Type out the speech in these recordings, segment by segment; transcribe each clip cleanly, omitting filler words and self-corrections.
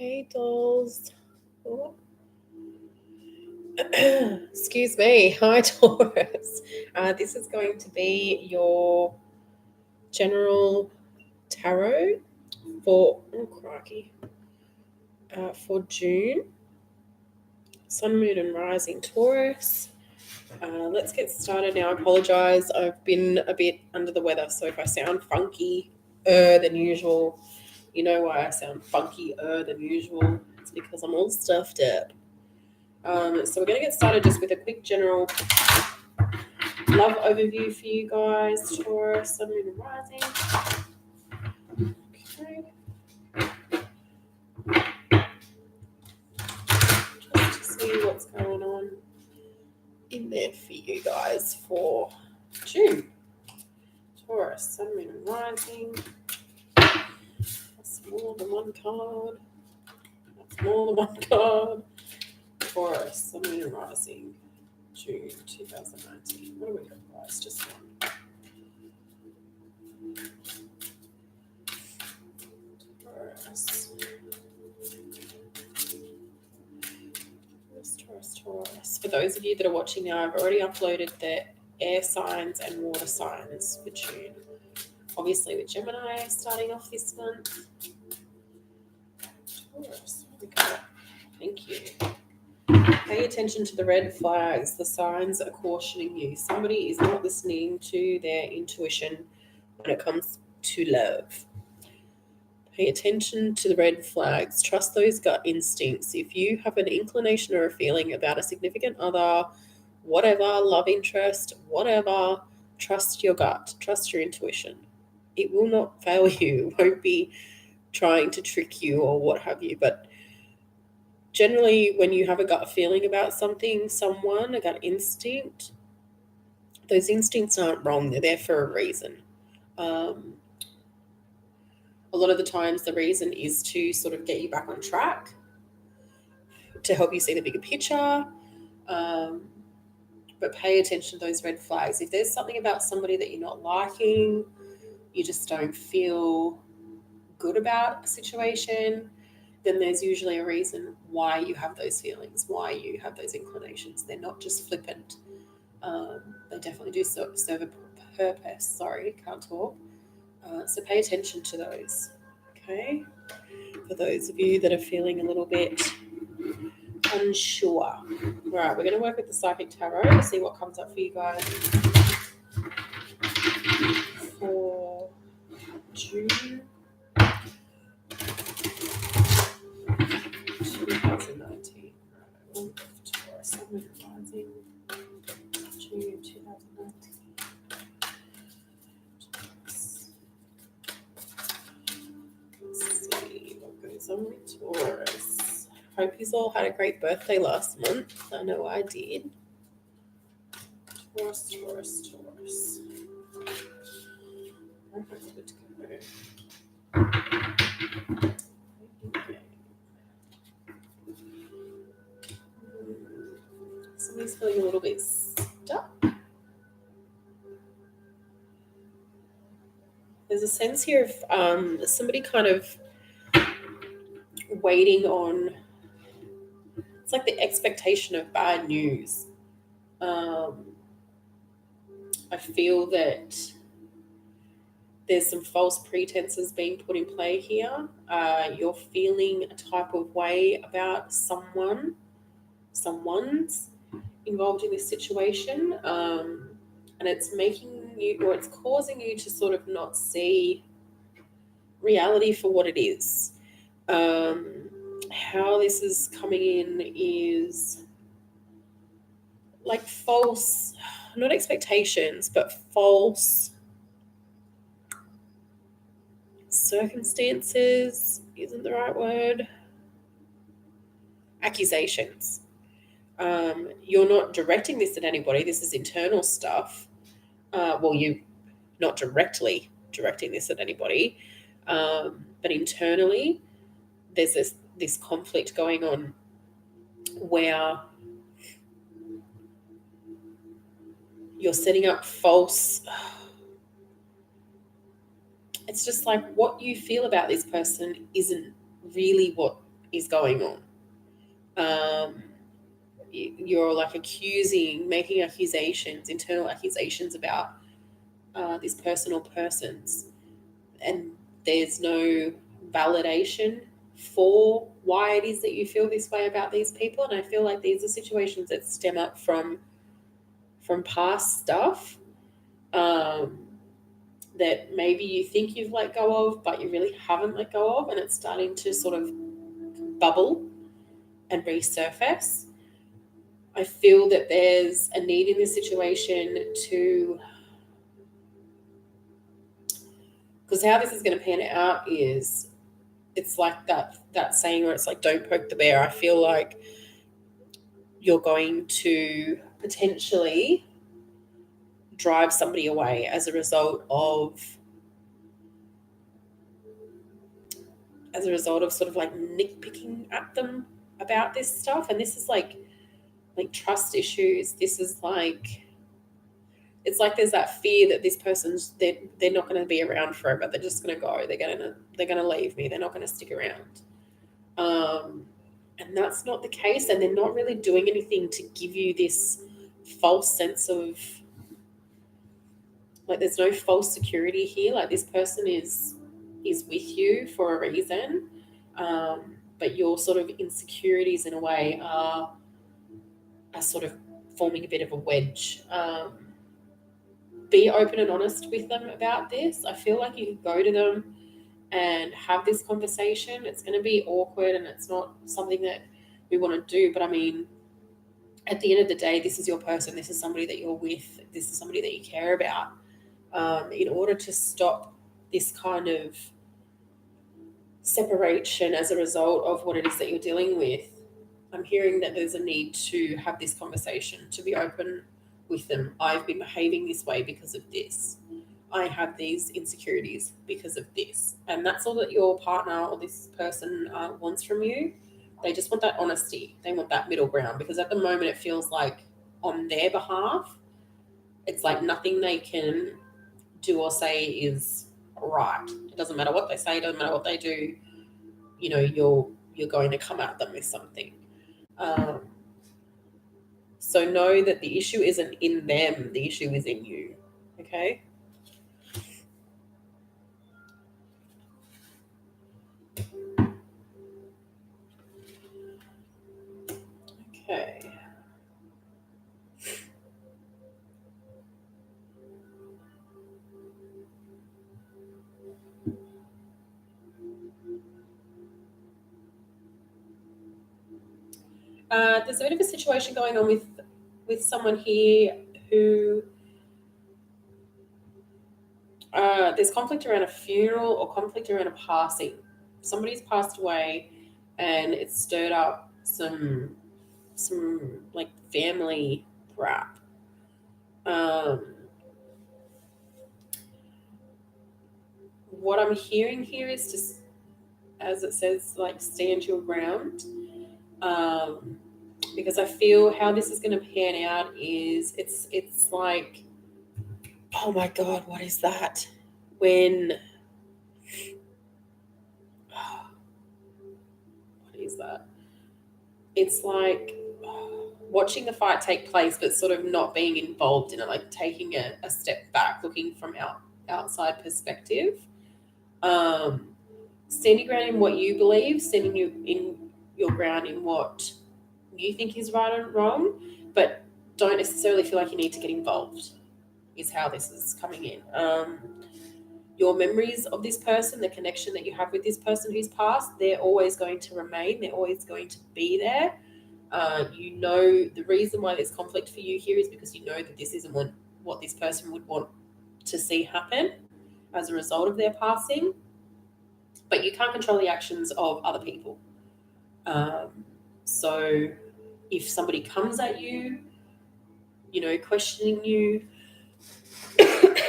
Hey, dolls. Oh. Excuse me. Hi, Taurus. This is going to be your general tarot for June. Sun, Moon, and Rising Taurus. Let's get started now. I apologize. I've been a bit under the weather, so if I sound funky than usual, you know why I sound funkier than usual. It's because I'm all stuffed up. So we're going to get started just with a quick general love overview for you guys, Taurus, Sun, Moon, and Rising. Okay. Just to see what's going on in there for you guys for June. Taurus, Sun, Moon, and Rising. That's more than one card. That's more than one card. Taurus, Sun, Moon, and Rising. June 2019. What do we got, guys? Just one. Taurus. For those of you that are watching now, I've already uploaded the air signs and water signs for June. Obviously with Gemini starting off this month. Taurus, what we got? Thank you. Pay attention to the red flags. The signs are cautioning you. Somebody is not listening to their intuition when it comes to love. Pay attention to the red flags. Trust those gut instincts. If you have an inclination or a feeling about a significant other, whatever, love interest, whatever, trust your gut. Trust your intuition. It will not fail you. It won't be trying to trick you or what have you. But generally, when you have a gut feeling about something, someone, a gut instinct, those instincts aren't wrong. They're there for a reason. A lot of the times the reason is to sort of get you back on track, to help you see the bigger picture. But pay attention to those red flags. If there's something about somebody that you're not liking, you just don't feel good about a situation, then there's usually a reason why you have those feelings, why you have those inclinations. They're not just flippant. They definitely do serve a purpose. Sorry, can't talk. So pay attention to those, okay? For those of you that are feeling a little bit unsure. All right, we're going to work with the Psychic Tarot to see what comes up for you guys for June 2019. Taurus, Sun, Moon, Rising. June 2019. What goes on with Taurus? Hope you all had a great birthday last month. I know I did. Taurus. Good to go. Somebody's feeling a little bit stuck. There's a sense here of somebody kind of waiting on, it's like the expectation of bad news. I feel that there's some false pretenses being put in play here. You're feeling a type of way about someone's involved in this situation, and it's making you, or it's causing you to sort of not see reality for what it is. How this is coming in is like false, not expectations, but false circumstances isn't the right word. Accusations. You're not directing this at anybody. This is internal stuff. You're not directly directing this at anybody, but internally there's this conflict going on where you're setting up false. It's just like what you feel about this person isn't really what is going on. You're like making accusations, internal accusations about this person or persons, and there's no validation for why it is that you feel this way about these people. And I feel like these are situations that stem up from past stuff, that maybe you think you've let go of, but you really haven't let go of, and it's starting to sort of bubble and resurface. I feel that there's a need in this situation to, because how this is going to pan out is, it's like that saying where it's like, don't poke the bear. I feel like you're going to potentially drive somebody away as a result of sort of like nitpicking at them about this stuff. And this is like trust issues. This is like, it's like there's that fear that this person's, they're not going to be around forever. They're just going to go. They're going to leave me. They're not going to stick around. And that's not the case. And they're not really doing anything to give you this false sense of, like, there's no false security here. Like, this person is with you for a reason. But your sort of insecurities in a way are sort of forming a bit of a wedge. Be open and honest with them about this. I feel like you can go to them and have this conversation. It's going to be awkward and it's not something that we want to do. But I mean, at the end of the day, this is your person. This is somebody that you're with. This is somebody that you care about. In order to stop this kind of separation as a result of what it is that you're dealing with, I'm hearing that there's a need to have this conversation, to be open with them. I've been behaving this way because of this. I have these insecurities because of this. And that's all that your partner or this person wants from you. They just want that honesty. They want that middle ground, because at the moment it feels like on their behalf, it's like nothing they can do or say is right. It doesn't matter what they say, it doesn't matter what they do. You know, you're going to come at them with something. So know that the issue isn't in them, the issue is in you. Okay? Okay. There's a bit of a situation going on with someone here who there's conflict around a funeral or conflict around a passing. Somebody's passed away, and it's stirred up some like family crap. What I'm hearing here is just, as it says, like, stand your ground. Because I feel how this is going to pan out is it's like, oh my God, what is that? When, what is that? It's like watching the fight take place, but sort of not being involved in it, like taking a step back, looking from outside perspective. Standing ground in what you believe, standing in your ground in what you think is right and wrong, but don't necessarily feel like you need to get involved, is how this is coming in. Your memories of this person, the connection that you have with this person who's passed, they're always going to remain. They're always going to be there. You know, the reason why there's conflict for you here is because you know that this isn't what this person would want to see happen as a result of their passing. But you can't control the actions of other people. So if somebody comes at you, you know, questioning you,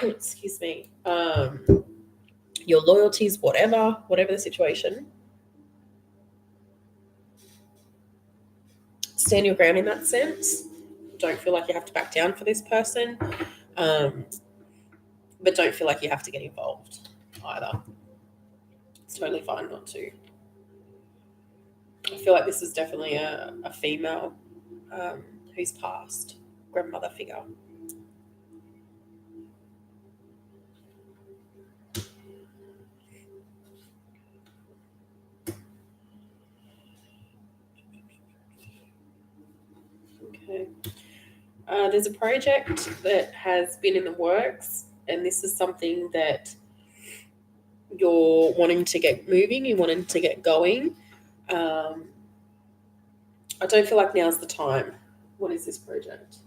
excuse me, your loyalties, whatever the situation, stand your ground in that sense. Don't feel like you have to back down for this person, but don't feel like you have to get involved either. It's totally fine not to. I feel like this is definitely a female who's passed, grandmother figure. Okay. There's a project that has been in the works, and this is something that you're wanting to get moving, you're wanting to get going. I don't feel like now's the time. What is this project?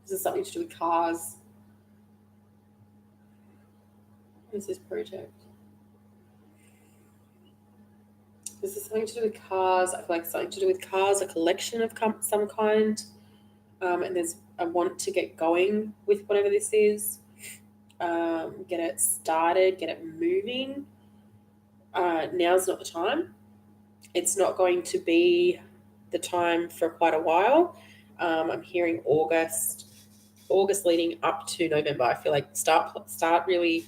Is this something to do with cars? What is this project? Is this something to do with cars? I feel like something to do with cars, a collection of some kind. And there's a want to get going with whatever this is. Get it started, get it moving. Now's not the time. It's not going to be the time for quite a while. I'm hearing August leading up to November. I feel like start really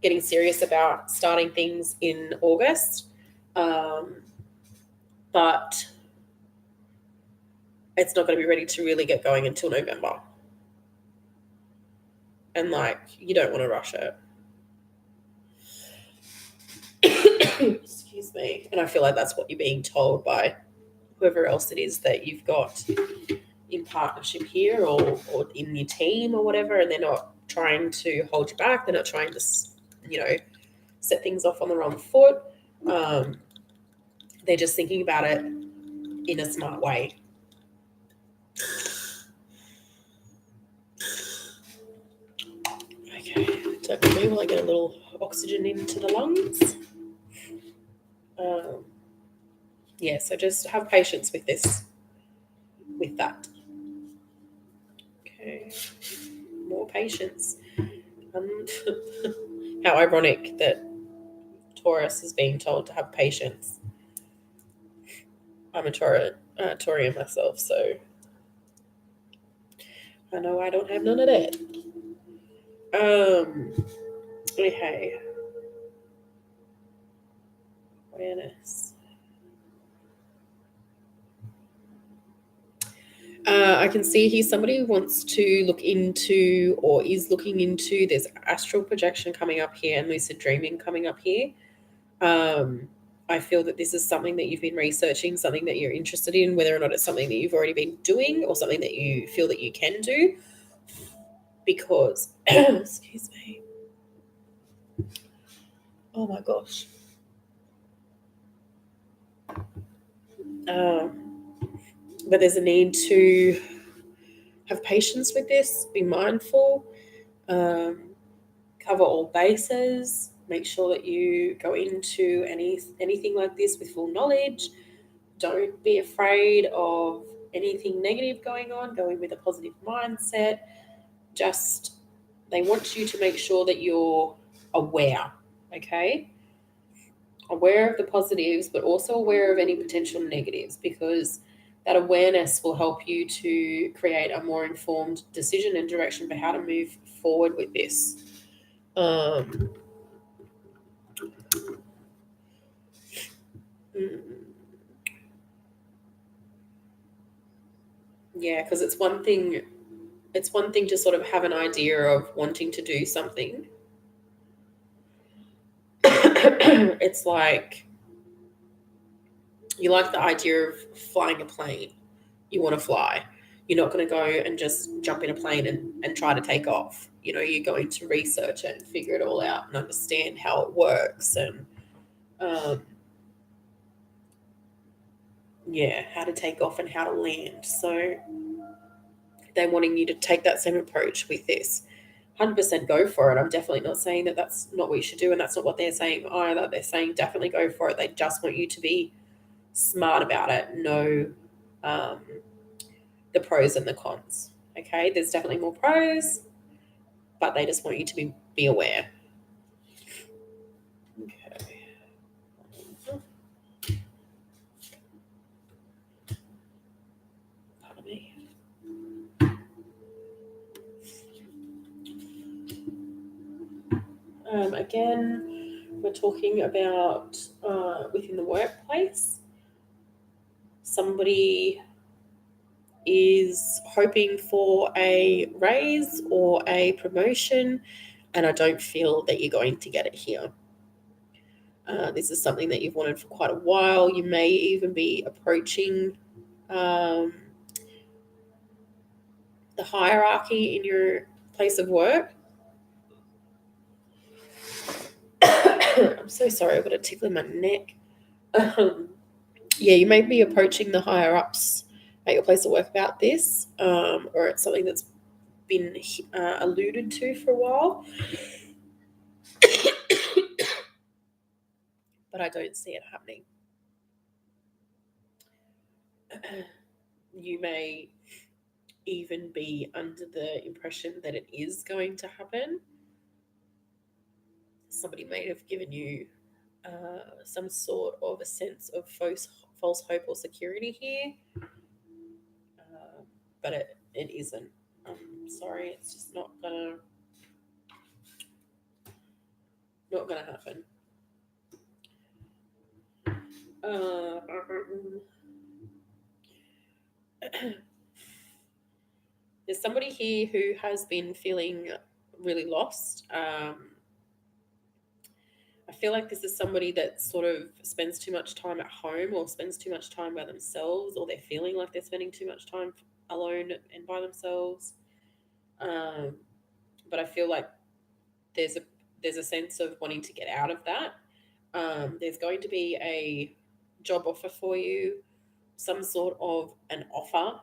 getting serious about starting things in August. But it's not going to be ready to really get going until November. And like, you don't want to rush it. Excuse me. And I feel like that's what you're being told by whoever else it is that you've got in partnership here or in your team or whatever. And they're not trying to hold you back. They're not trying to, set things off on the wrong foot. They're just thinking about it in a smart way. Okay, don't worry while I get a little oxygen into the lungs. Yeah, so just have patience with that. Okay, more patience. How ironic that Taurus is being told to have patience. I'm a Taurian myself, so I know I don't have none of that. Okay. Awareness. I can see here somebody wants to look into or is looking into, there's astral projection coming up here and lucid dreaming coming up here. I feel that this is something that you've been researching, something that you're interested in, whether or not it's something that you've already been doing or something that you feel that you can do. Because, excuse me. Oh my gosh. But there's a need to have patience with this, be mindful, cover all bases, make sure that you go into anything like this with full knowledge. Don't be afraid of anything negative going on. Go in with a positive mindset. Just, they want you to make sure that you're aware, okay? Aware of the positives, but also aware of any potential negatives, because that awareness will help you to create a more informed decision and direction for how to move forward with this. Yeah, because it's one thing to sort of have an idea of wanting to do something. It's like you like the idea of flying a plane. You want to fly. You're not going to go and just jump in a plane and try to take off. You're going to research it and figure it all out and understand how it works and how to take off and how to land. So they're wanting you to take that same approach with this. 100% go for it. I'm definitely not saying that that's not what you should do, and that's not what they're saying either. They're saying definitely go for it. They just want you to be smart about it, know the pros and the cons. Okay, there's definitely more pros, but they just want you to be aware. Okay. Pardon me. Again, we're talking about within the workplace. Somebody is hoping for a raise or a promotion, and I don't feel that you're going to get it here. This is something that you've wanted for quite a while. You may even be approaching the hierarchy in your place of work. I'm so sorry, I've got a tickle in my neck. Yeah, you may be approaching the higher ups at your place of work about this, or it's something that's been alluded to for a while. But I don't see it happening. You may even be under the impression that it is going to happen. Somebody may have given you some sort of a sense of false hope or security here, but it isn't. I'm sorry, it's just not gonna happen. There's somebody here who has been feeling really lost. I feel like this is somebody that sort of spends too much time at home or spends too much time by themselves, or they're feeling like they're spending too much time alone and by themselves. But I feel like there's a sense of wanting to get out of that. There's going to be a job offer for you, some sort of an offer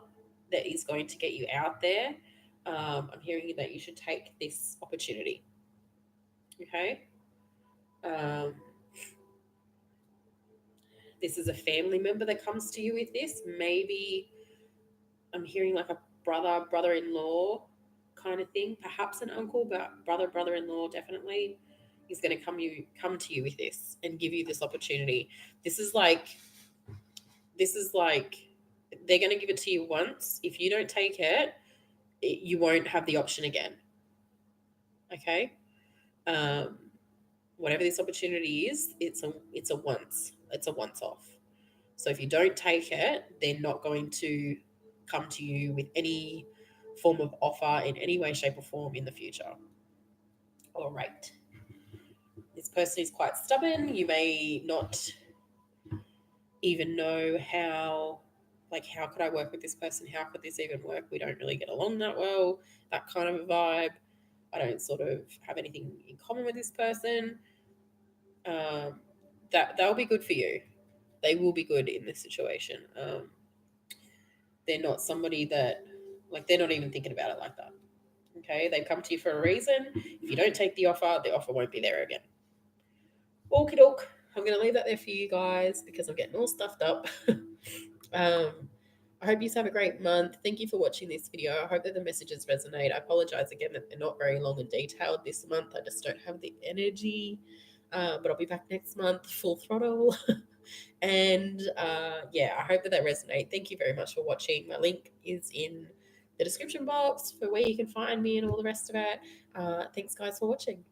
that is going to get you out there. I'm hearing that you should take this opportunity. Okay. This is a family member that comes to you with this. Maybe I'm hearing like a brother-in-law kind of thing. Perhaps an uncle, but brother-in-law definitely is going to come to you with this and give you this opportunity. This is like they're going to give it to you once. If you don't take it, you won't have the option again. Okay. Whatever this opportunity is, it's a once off. So if you don't take it, they're not going to come to you with any form of offer in any way, shape, or form in the future. All right. This person is quite stubborn. You may not even know how could I work with this person? How could this even work? We don't really get along that well. That kind of a vibe. I don't sort of have anything in common with this person. That they'll be good for you. They will be good in this situation. They're not somebody that they're not even thinking about it like that. Okay, they've come to you for a reason. If you don't take the offer won't be there again. Okie doke. I'm going to leave that there for you guys because I'm getting all stuffed up. I hope you have a great month. Thank you for watching this video. I hope that the messages resonate. I apologize again that they're not very long and detailed this month. I just don't have the energy. But I'll be back next month, full throttle. And yeah, I hope that resonates. Thank you very much for watching. My link is in the description box for where you can find me and all the rest of it. Thanks, guys, for watching.